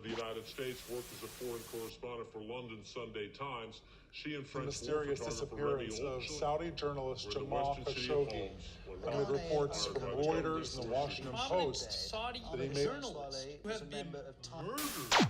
the United States, worked as a foreign correspondent for London Sunday Times. She and French mysterious disappearance of Saudi journalist Jamal Khashoggi amid reports from Reuters and the Washington Post that he may journalists who have been murdered.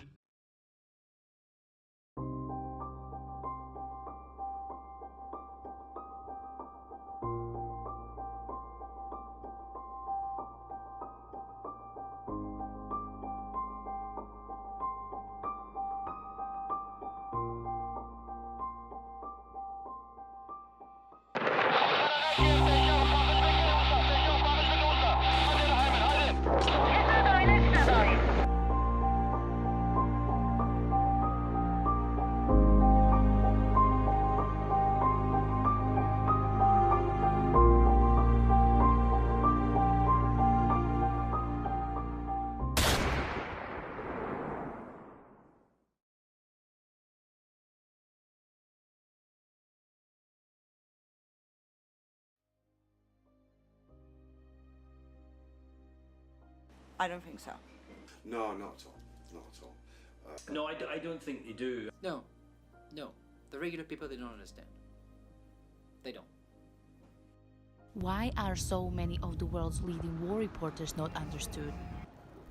I don't think so. No, not at all. Not at all. No, I don't think they do. No. The regular people, they don't understand. They don't. Why are so many of the world's leading war reporters not understood?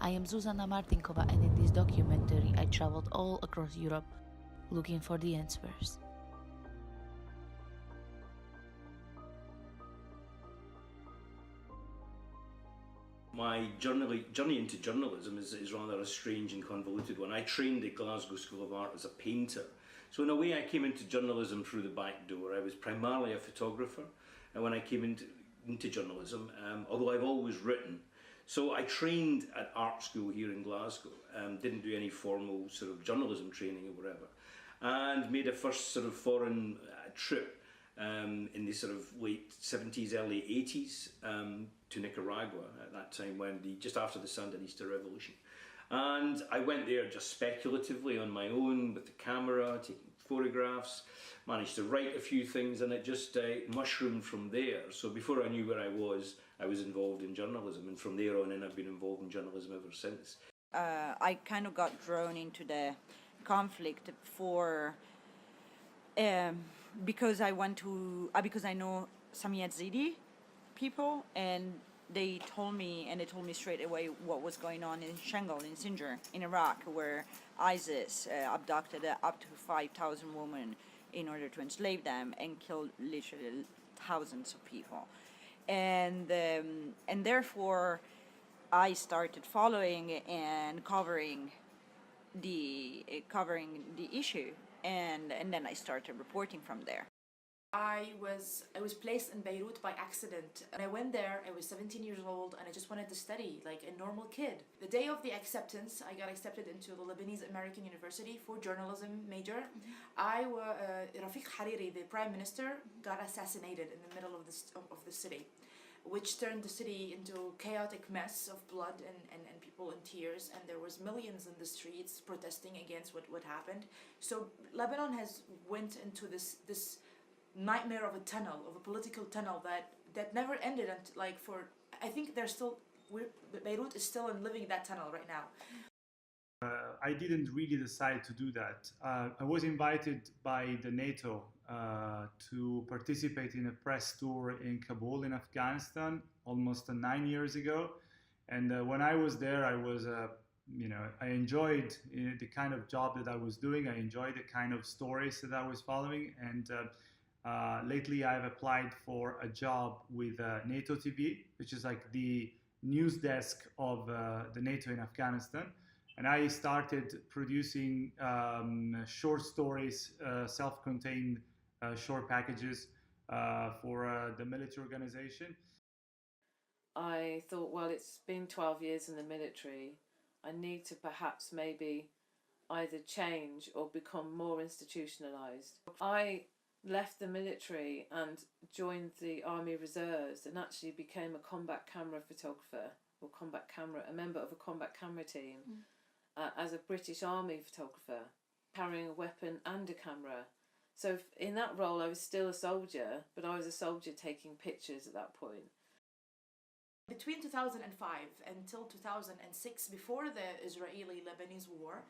I am Zuzana Martinkova, and in this documentary I traveled all across Europe looking for the answers. My journey into journalism is rather a strange and convoluted one. I trained at Glasgow School of Art as a painter. So in a way I came into journalism through the back door. I was primarily a photographer, and when I came into journalism, although I've always written, so I trained at art school here in Glasgow, didn't do any formal sort of journalism training or whatever, and made a first sort of foreign trip in the sort of late 70s, early 80s to Nicaragua at that time, just after the Sandinista Revolution. And I went there just speculatively on my own with the camera, taking photographs, managed to write a few things, and it just mushroomed from there. So before I knew where I was involved in journalism, and from there on in I've been involved in journalism ever since. I kind of got drawn into the conflict because I know some Yazidi people, and they told me straight away what was going on in Shangal, in Sinjar, in Iraq, where ISIS abducted up to 5,000 women in order to enslave them and killed literally thousands of people. And therefore I started following and covering the issue, and then I started reporting from there. I was placed in Beirut by accident, and I went there. I was 17 years old, and I just wanted to study like a normal kid. The day of the acceptance, I got accepted into the Lebanese American University for journalism major. Rafiq Hariri, the prime minister, got assassinated in the middle of the city, which turned the city into a chaotic mess of blood and people in tears, and there was millions in the streets protesting against what happened. So Lebanon has went into this nightmare of a tunnel, of a political tunnel that never ended. And I think Beirut is still living that tunnel right now. I didn't really decide to do that. I was invited by the NATO to participate in a press tour in Kabul in Afghanistan almost 9 years ago. And when I was there, I was, I enjoyed the kind of job that I was doing. I enjoyed the kind of stories that I was following. And lately I've applied for a job with NATO TV, which is like the news desk of the NATO in Afghanistan. And I started producing short stories, self-contained short packages for the military organization. I thought, well, it's been 12 years in the military. I need to perhaps maybe either change or become more institutionalized. I left the military and joined the Army Reserves and actually became a combat camera photographer, or a member of a combat camera team. As a British Army photographer, carrying a weapon and a camera. So in that role I was still a soldier, but I was a soldier taking pictures at that point. The between 2005 until 2006, before the Israeli-Lebanese war,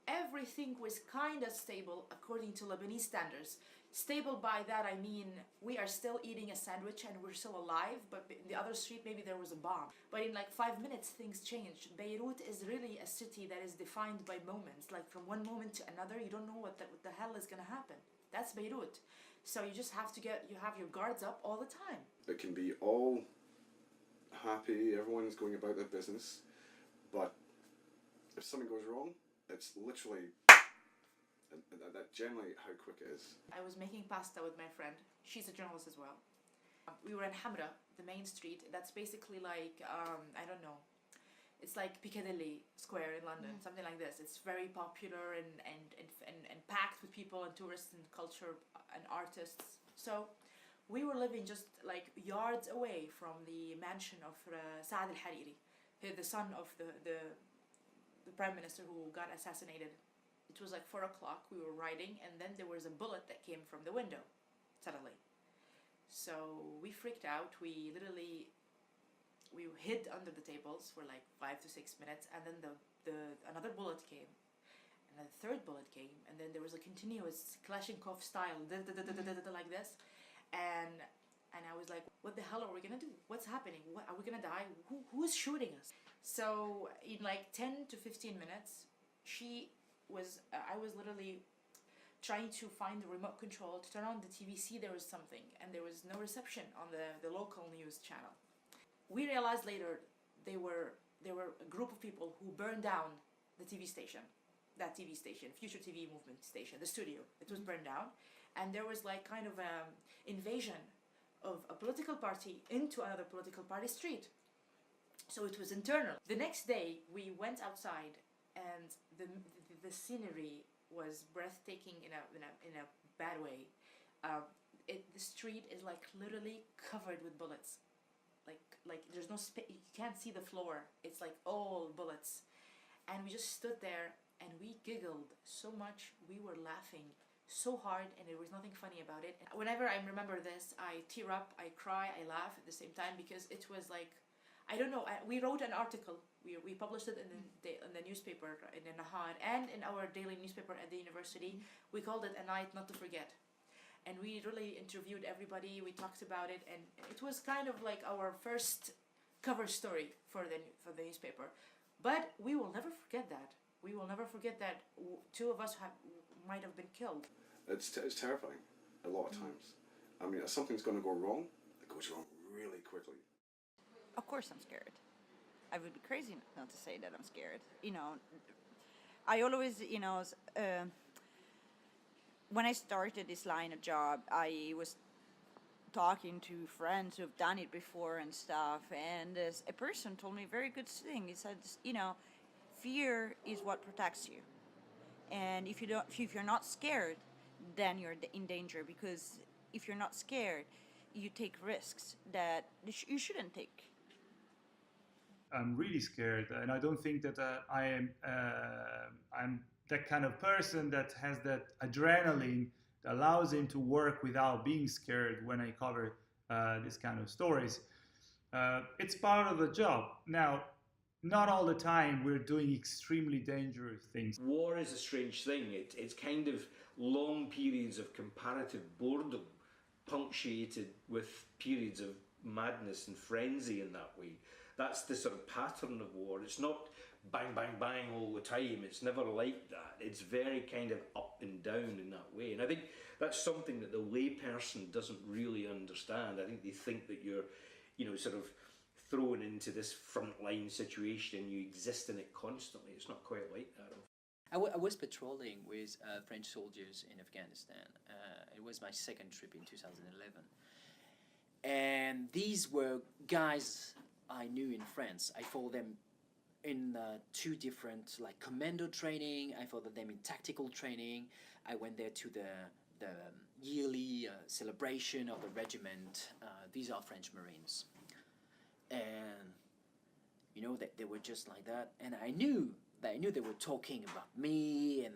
everything was kind of stable according to Lebanese standards. Stable by that I mean we are still eating a sandwich and we're still alive, but in the other street maybe there was a bomb. But in like 5 minutes things changed. Beirut is really a city that is defined by moments. Like from one moment to another, you don't know what the hell is gonna happen. That's Beirut. So you just have to you have your guards up all the time. It can be all happy, everyone's going about their business, but if something goes wrong, it's literally, and that's generally how quick it is. I was making pasta with my friend. She's a journalist as well. We were in Hamra, the main street. That's basically like, I don't know, it's like Piccadilly Square in London, something like this. It's very popular and packed with people and tourists and culture and artists. So we were living just like yards away from the mansion of Saad al-Hariri, the son of the prime minister who got assassinated. It was like 4 o'clock, we were riding, and then there was a bullet that came from the window, suddenly. So we freaked out, we hid under the tables for like 5 to 6 minutes, and then another bullet came, and a third bullet came, and then there was a continuous Kalashnikov style, like this, and I was like, what the hell are we gonna do? What's happening? What, are we gonna die? Who's shooting us? So in like 10 to 15 minutes, I was literally trying to find the remote control to turn on the TV, see there was something, and there was no reception on the local news channel. We realized later they were a group of people who burned down the TV station, that TV station, Future TV Movement station, the studio. It was burned down, and there was like kind of an invasion of a political party into another political party street. So it was internal. The next day we went outside, and the scenery was breathtaking in a bad way. The street is like literally covered with bullets. Like there's no space, you can't see the floor. It's like all bullets. And we just stood there and we giggled so much. We were laughing so hard, and there was nothing funny about it. Whenever I remember this, I tear up, I cry, I laugh at the same time, because it was like, I don't know, we wrote an article, we published it in the newspaper, in the Nahar, and in our daily newspaper at the university. We called it A Night Not to Forget. And we really interviewed everybody, we talked about it, and it was kind of like our first cover story for the newspaper. But we will never forget that. We will never forget that 2 of us might have been killed. It's terrifying, a lot of times. I mean, if something's going to go wrong, it goes wrong really quickly. Of course I'm scared. I would be crazy not to say that I'm scared. You know, I always, when I started this line of job, I was talking to friends who've done it before and stuff, and a person told me a very good thing. He said, fear is what protects you. And if you're not scared, then you're in danger, because if you're not scared, you take risks that you shouldn't take. I'm really scared, and I don't think that I'm that kind of person that has that adrenaline that allows him to work without being scared when I cover this kind of stories. It's part of the job. Now, not all the time we're doing extremely dangerous things. War is a strange thing. It's kind of long periods of comparative boredom, punctuated with periods of madness and frenzy in that way. That's the sort of pattern of war. It's not bang, bang, bang all the time. It's never like that. It's very kind of up and down in that way. And I think that's something that the layperson doesn't really understand. I think they think that you're, sort of thrown into this frontline situation and you exist in it constantly. It's not quite like that. I was patrolling with French soldiers in Afghanistan. It was my second trip in 2011. And these were guys I knew in France. I followed them in 2 different commando training. I followed them in tactical training. I went there to the yearly celebration of the regiment. These are French Marines. And that they were just like that. And I knew they were talking about me, and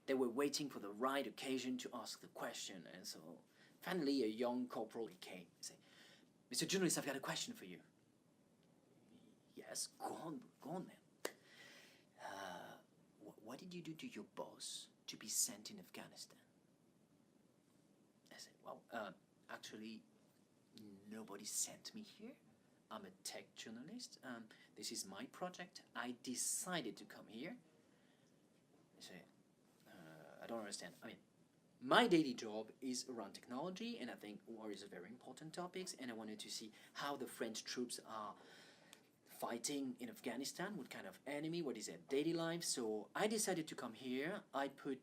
they were waiting for the right occasion to ask the question. And so finally a young corporal came and said, Mr. Journalist, I've got a question for you. Yes, go on then. What did you do to your boss to be sent in Afghanistan? I said, well, actually, nobody sent me here. I'm a tech journalist. This is my project. I decided to come here. I say, I don't understand. I mean, my daily job is around technology, and I think war is a very important topic, and I wanted to see how the French troops are fighting in Afghanistan, what kind of enemy, what is their daily life. So I decided to come here. I put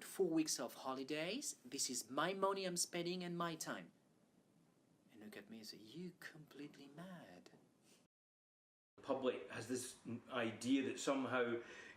4 weeks of holidays. This is my money I'm spending and my time. And look at me and say, you completely mad. The public has this idea that somehow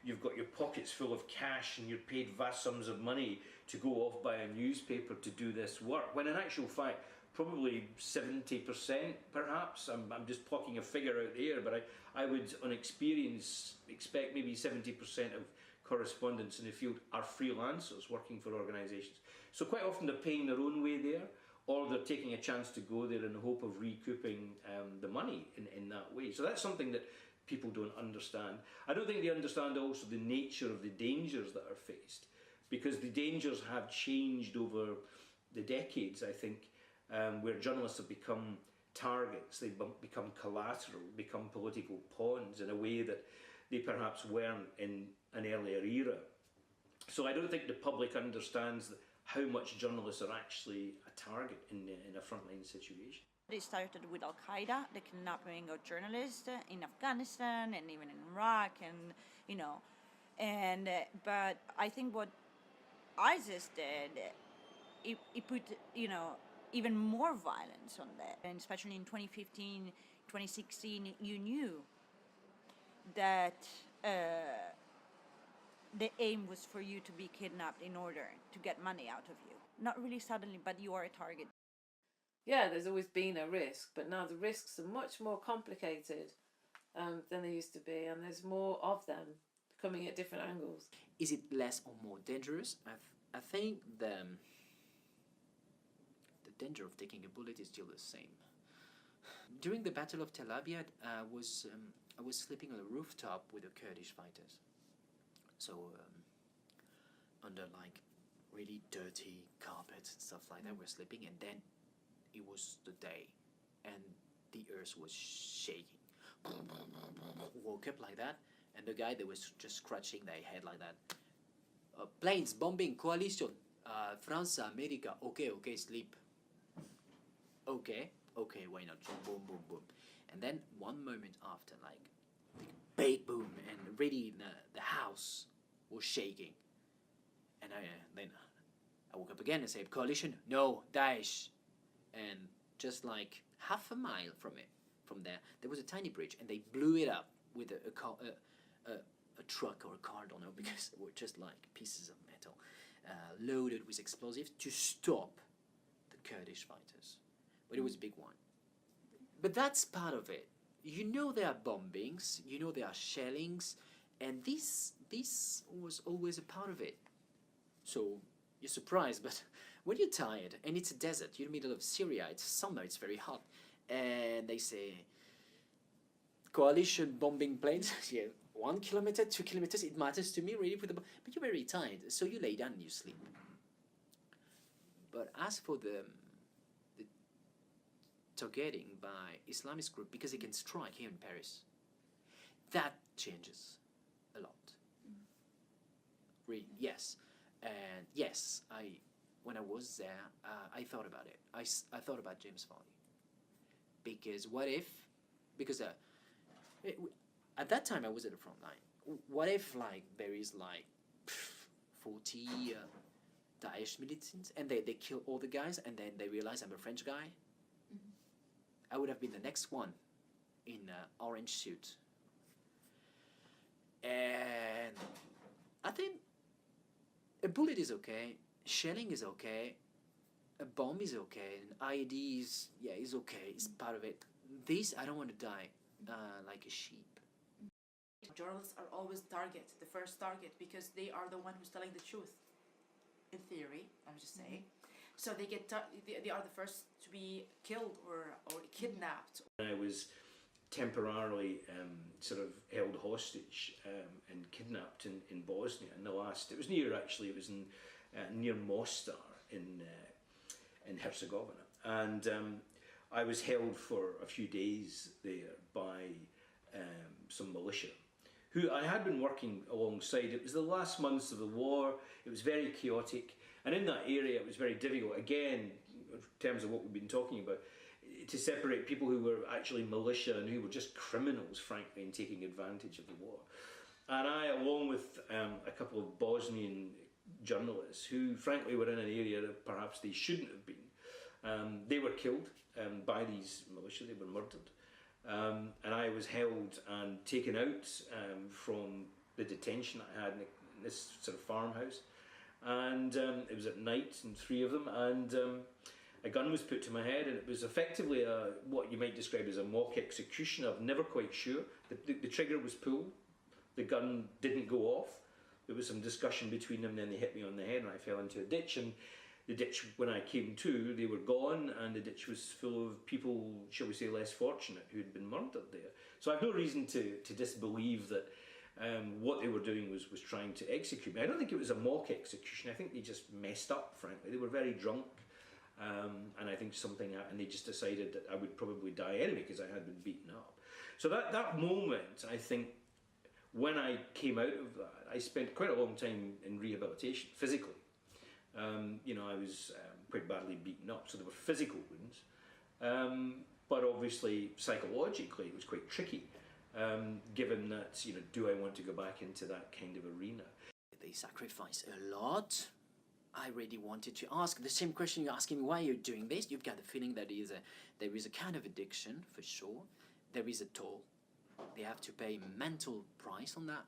you've got your pockets full of cash and you're paid vast sums of money to go off by a newspaper to do this work, when in actual fact, probably 70% perhaps, I'm just plucking a figure out there, but I would on experience expect maybe 70% of correspondents in the field are freelancers working for organisations. So quite often they're paying their own way there, or they're taking a chance to go there in the hope of recouping the money in that way. So that's something that people don't understand. I don't think they understand also the nature of the dangers that are faced, because the dangers have changed over the decades, I think, where journalists have become targets, they become collateral, become political pawns in a way that they perhaps weren't in an earlier era. So I don't think the public understands how much journalists are actually a target in a frontline situation. It started with Al-Qaeda, the kidnapping of journalists in Afghanistan and even in Iraq, and but I think what ISIS did, it put even more violence on that, and especially in 2015, 2016, you knew that the aim was for you to be kidnapped in order to get money out of you. Not really suddenly, but you are a target. Yeah, there's always been a risk, but now the risks are much more complicated than they used to be, and there's more of them coming at different angles. Is it less or more dangerous? I think the danger of taking a bullet is still the same. During the Battle of Tel Abyad, I was sleeping on a rooftop with the Kurdish fighters. So under like really dirty carpets and stuff like that, we're sleeping, and then it was the day, and the earth was shaking. Woke up like that, and the guy that was just scratching their head like that. Planes bombing, coalition, France, America. Okay, sleep. Okay, why not? Boom, boom, boom. And then one moment after, like big boom, and really the house was shaking. And then I woke up again and said, coalition, no, Daesh. And just like half a mile from there was a tiny bridge, and they blew it up with a truck or a car, I don't know, because they were just like pieces of metal loaded with explosives to stop the Kurdish fighters. But it was a big one. But that's part of it. There are bombings, there are shellings, and this was always a part of it. So you're surprised, but when you're tired, and it's a desert, you're in the middle of Syria, it's summer, it's very hot, and they say, coalition bombing planes, yeah, 1 kilometer, 2 kilometers, it matters to me really, but you're very tired, so you lay down and you sleep. But as for the targeting by Islamist group, because they can strike here in Paris, that changes a lot. Really, yes. And yes, when I was there, I thought about it. I thought about James Foley. Because what if, at that time I was at the front line. What if there is 40 Daesh militants, and they kill all the guys, and then they realize I'm a French guy? Mm-hmm. I would have been the next one in an orange suit. And I think a bullet is okay, shelling is okay, a bomb is okay, an IED is okay, it's part of it. This, I don't want to die like a sheep. Journalists are always the first target, because they are the one who's telling the truth. In theory, I'm just saying. So they are the first to be killed or kidnapped. I was temporarily sort of held hostage and kidnapped in Bosnia in the last, it was in near Mostar in Herzegovina, and I was held for a few days there by some militia who I had been working alongside. It was the last months of the war, it was very chaotic, and in that area it was very difficult, again, in terms of what we've been talking about, to separate people who were actually militia and who were just criminals, frankly, and taking advantage of the war. And I, along with a couple of Bosnian journalists who, frankly, were in an area that perhaps they shouldn't have been, they were killed by these militia, they were murdered. And I was held and taken out from the detention I had in this sort of farmhouse. And it was at night, and 3 of them, and a gun was put to my head, and it was effectively what you might describe as a mock execution. I'm never quite sure. The trigger was pulled, the gun didn't go off, there was some discussion between them, then they hit me on the head and I fell into a ditch, and the ditch, when I came to, they were gone, and the ditch was full of people, shall we say, less fortunate, who had been murdered there. So I have no reason to disbelieve that what they were doing was trying to execute me. I don't think it was a mock execution. I think they just messed up, frankly. They were very drunk, and I think something happened, and they just decided that I would probably die anyway because I had been beaten up. So that moment, I think, when I came out of that, I spent quite a long time in rehabilitation, physically. You know, I was quite badly beaten up, so there were physical wounds, but obviously psychologically it was quite tricky, given that, you know, do I want to go back into that kind of arena? They sacrifice a lot. I really wanted to ask the same question you're asking me, why you're doing this. You've got the feeling that there is a kind of addiction, for sure. There is a toll. They have to pay a mental price on that.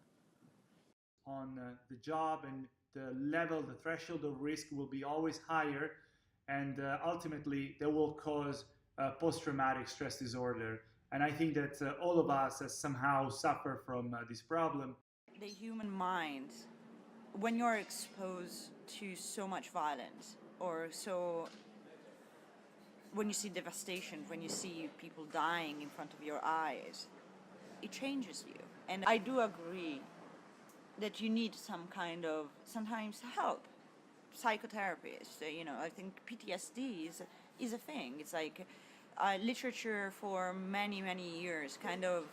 On the job, and the level, the threshold of risk will be always higher, and ultimately they will cause post-traumatic stress disorder. And I think that all of us somehow suffer from this problem. The human mind, when you're exposed to so much violence, when you see devastation, when you see people dying in front of your eyes, it changes you. And I do agree that you need some kind of, sometimes, help. Psychotherapists, you know, I think PTSD is a thing. It's like literature for many, many years, kind of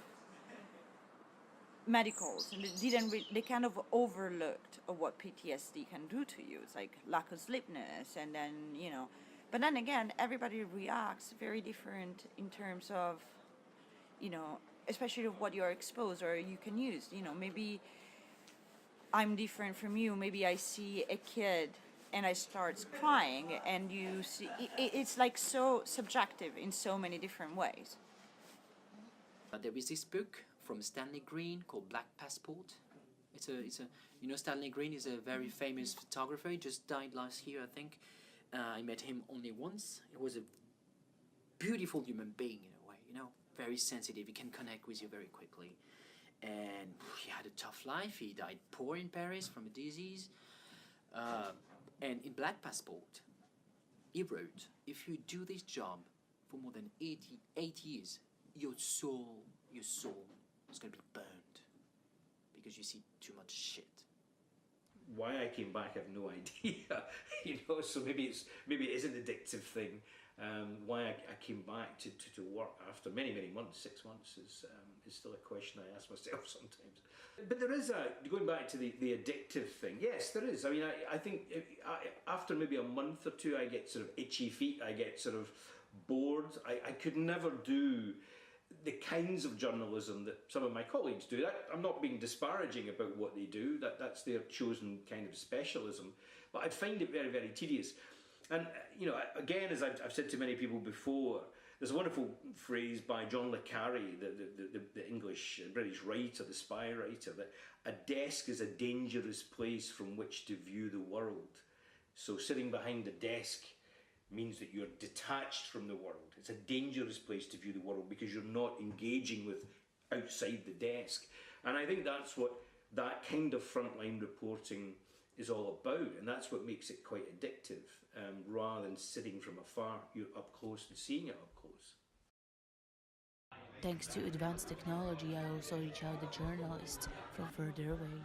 medicals, and they kind of overlooked what PTSD can do to you. It's like lack of sleepiness, and then, you know, but then again, everybody reacts very different in terms of, you know, especially of what you're exposed or you can use. You know, maybe I'm different from you. Maybe I see a kid and I start crying, and you see, it's like so subjective in so many different ways. There is this book from Stanley Green called Black Passport. It's a you know, Stanley Green is a very famous photographer. He just died last year, I think. I met him only once. He was a beautiful human being in a way, you know, very sensitive. He can connect with you very quickly. And he had a tough life. He died poor in Paris from a disease. And in Black Passport, he wrote, if you do this job for more than 8 years, your soul is going to be burned because you see too much shit. Why I came back, I have no idea. You know, so maybe it is an addictive thing. Why I came back to work after many months, 6 months, is still a question I ask myself sometimes. But there is going back to the addictive thing. Yes, there is. I mean, I think after maybe a month or two, I get sort of itchy feet. I get sort of bored. I could never do the kinds of journalism that some of my colleagues do. I'm not being disparaging about what they do. That's their chosen kind of specialism. But I'd find it very, very tedious. And, you know, again, as I've said to many people before, there's a wonderful phrase by John le Carre, the English, British writer, the spy writer, that a desk is a dangerous place from which to view the world. So sitting behind a desk means that you're detached from the world. It's a dangerous place to view the world because you're not engaging with outside the desk. And I think that's what that kind of frontline reporting is all about, and that's what makes it quite addictive, rather than sitting from afar. You're up close and seeing it up close. Thanks to advanced technology, I also reach out to journalists from further away.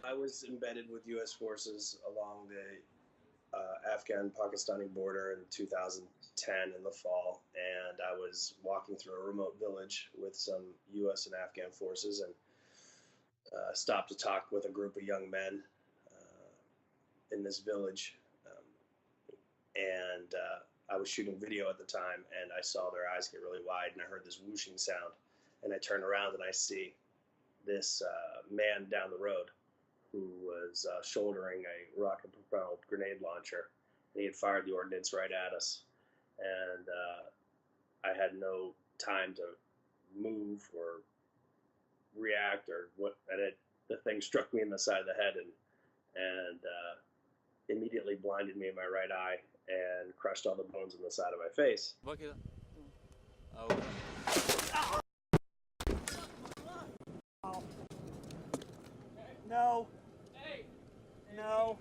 I was embedded with U.S. forces along the Afghan-Pakistani border in 2010 in the fall, and I was walking through a remote village with some U.S. and Afghan forces, and stopped to talk with a group of young men in this village, and I was shooting video at the time, and I saw their eyes get really wide, and I heard this whooshing sound, and I turned around and I see this man down the road who was shouldering a rocket-propelled grenade launcher. And he had fired the ordnance right at us, and I had no time to move or react or what. And the thing struck me in the side of the head and immediately blinded me in my right eye and crushed all the bones in the side of my face. No. No.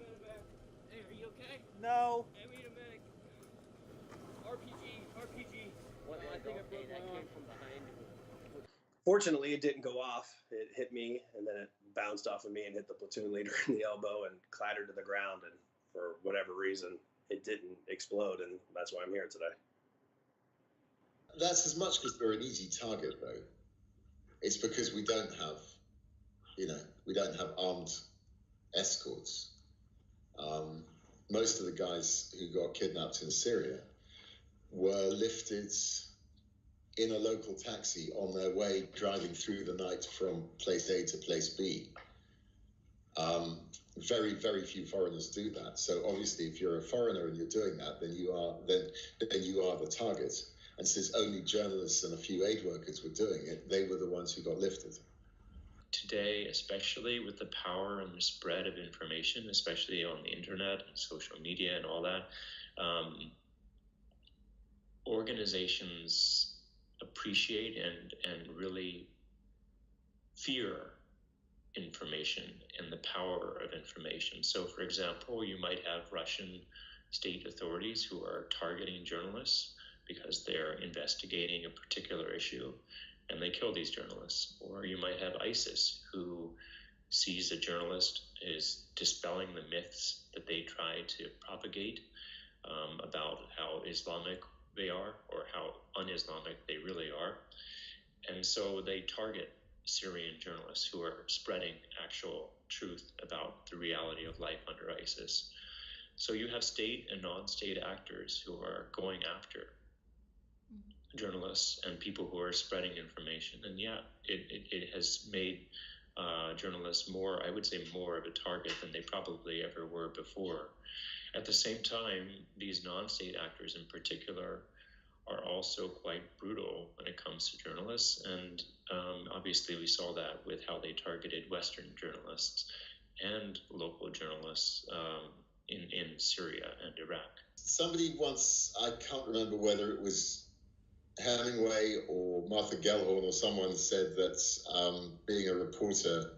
Hey, are you okay? No. Hey, wait a minute. RPG. What, I think I broke my arm from behind. Fortunately, it didn't go off. It hit me, and then it bounced off of me and hit the platoon leader in the elbow and clattered to the ground. And for whatever reason, it didn't explode, and that's why I'm here today. That's as much because we're an easy target, though. It's because we don't have, we don't have armed escorts. Most of the guys who got kidnapped in Syria were lifted in a local taxi on their way driving through the night from place A to place B. Very, very few foreigners do that. So obviously, if you're a foreigner and you're doing that, then you are the target. And since only journalists and a few aid workers were doing it, they were the ones who got lifted. Today, especially with the power and the spread of information, especially on the internet and social media and all that, organizations appreciate and really fear information and the power of information. So, for example, you might have Russian state authorities who are targeting journalists because they're investigating a particular issue, and they kill these journalists. Or you might have ISIS, who sees a journalist is dispelling the myths that they try to propagate about how Islamic they are or how un-Islamic they really are. And so they target Syrian journalists who are spreading actual truth about the reality of life under ISIS. So you have state and non-state actors who are going after journalists and people who are spreading information. And yeah, it has made journalists more, I would say, more of a target than they probably ever were before. At the same time, these non-state actors in particular are also quite brutal when it comes to journalists. And obviously we saw that with how they targeted Western journalists and local journalists in Syria and Iraq. Somebody once, I can't remember whether it was Hemingway or Martha Gellhorn or someone said that being a reporter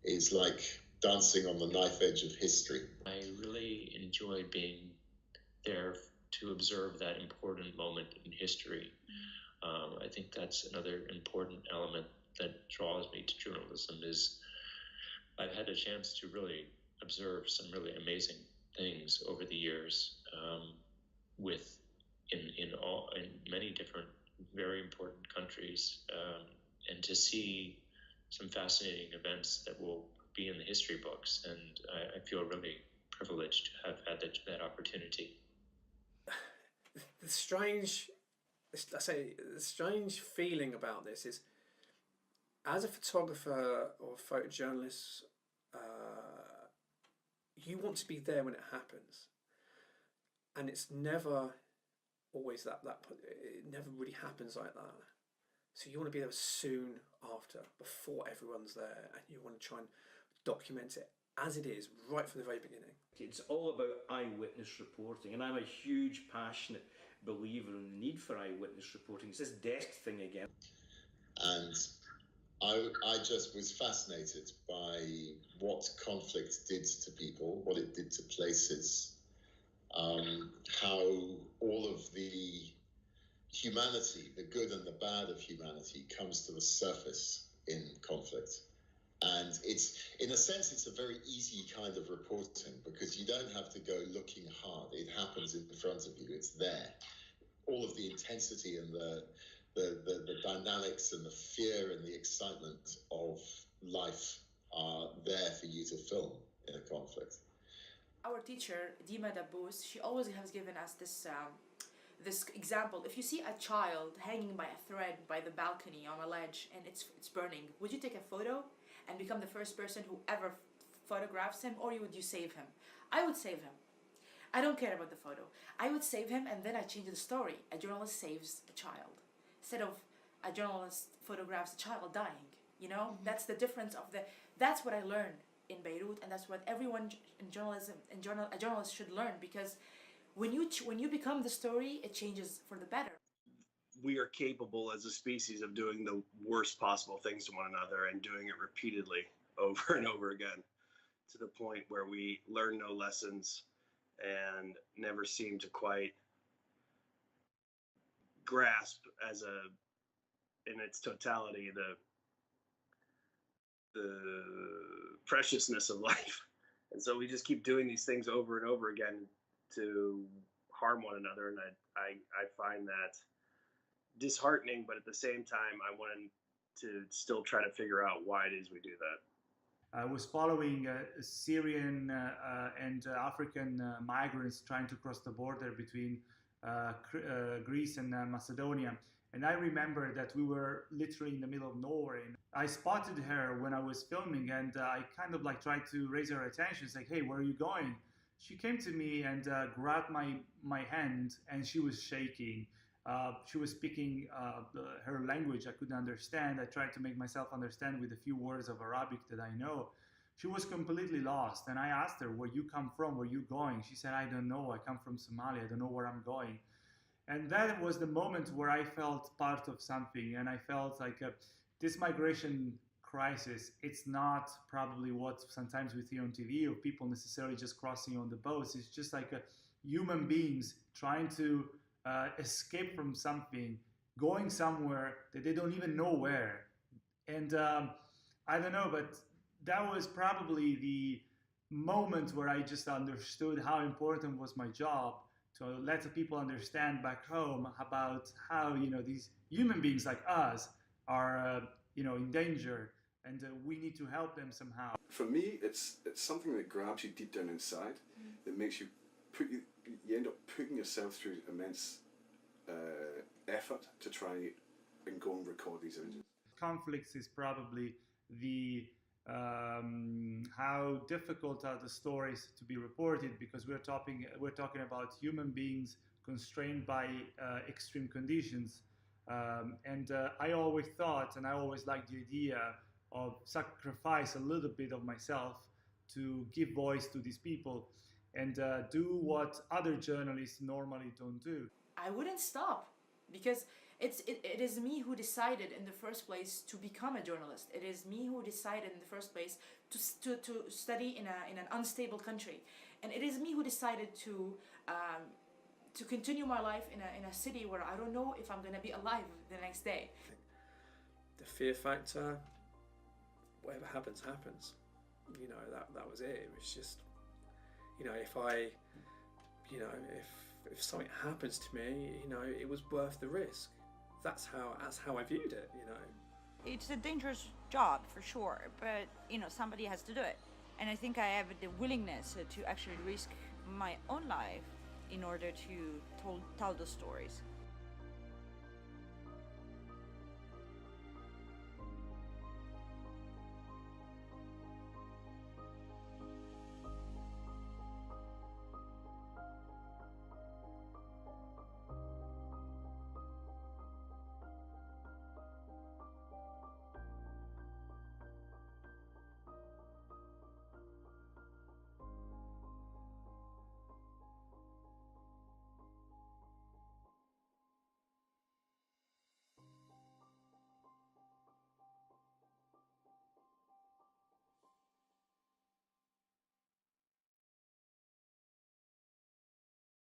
is like dancing on the knife edge of history. I really enjoy being there to observe that important moment in history. I think that's another important element that draws me to journalism is I've had a chance to really observe some really amazing things over the years in many different very important countries, and to see some fascinating events that will be in the history books, and I feel really privileged to have had that opportunity. The strange feeling about this is, as a photographer or photojournalist, you want to be there when it happens, and it's never always that it never really happens like that. So you want to be there soon after, before everyone's there, and you want to try and document it as it is right from the very beginning. It's all about eyewitness reporting, and I'm a huge, passionate believer in the need for eyewitness reporting. It's this desk thing again. And I just was fascinated by what conflict did to people, what it did to places, how all of the humanity, the good and the bad of humanity, comes to the surface in conflict. And it's, in a sense, it's a very easy kind of reporting because you don't have to go looking hard. It happens in front of you. It's there. All of the intensity and the dynamics and the fear and the excitement of life are there for you to film in a conflict. Our teacher, Dima Dabbous, she always has given us this example. If you see a child hanging by a thread by the balcony on a ledge and it's burning, would you take a photo and become the first person who ever photographs him, or would you save him? I would save him. I don't care about the photo. I would save him, and then I change the story. A journalist saves a child instead of a journalist photographs a child dying. You know, that's the difference of that's what I learned in Beirut, and that's what everyone in journalism a journalist should learn, because when you become the story, it changes for the better. We are capable as a species of doing the worst possible things to one another and doing it repeatedly over and over again, to the point where we learn no lessons and never seem to quite grasp in its totality the preciousness of life. And so we just keep doing these things over and over again to harm one another, and I find that disheartening, but at the same time I wanted to still try to figure out why it is we do that. I was following Syrian and African migrants trying to cross the border between Greece and Macedonia. And I remember that we were literally in the middle of nowhere. And I spotted her when I was filming, and I kind of like tried to raise her attention. It's like, hey, where are you going? She came to me and grabbed my hand, and she was shaking. She was speaking her language I couldn't understand. I tried to make myself understand with a few words of Arabic that I know. She was completely lost, and I asked her, where you come from, where you going? She said, I don't know, I come from Somalia, I don't know where I'm going. And that was the moment where I felt part of something, and I felt like this migration crisis, it's not probably what sometimes we see on TV of people necessarily just crossing on the boats. It's just like human beings trying to escape from something, going somewhere that they don't even know where. And I don't know, but that was probably the moment where I just understood how important was my job, to let the people understand back home about how, you know, these human beings like us are, you know, in danger, and we need to help them somehow. For me, it's something that grabs you deep down inside, that makes you you end up putting yourself through immense effort to try and go and record these images. Conflicts is probably the how difficult are the stories to be reported, because we're talking about human beings constrained by extreme conditions, and I always thought, and I always liked the idea of sacrifice a little bit of myself to give voice to these people and do what other journalists normally don't do. I wouldn't stop, because it is me who decided in the first place to become a journalist. It is me who decided in the first place to study in an unstable country, and it is me who decided to continue my life in a city where I don't know if I'm gonna be alive the next day. The fear factor, whatever happens, happens. You know, that was it. It was just, you know, if something happens to me, you know, it was worth the risk. That's how I viewed it, you know. It's a dangerous job for sure, but you know, somebody has to do it. And I think I have the willingness to actually risk my own life in order to tell those stories.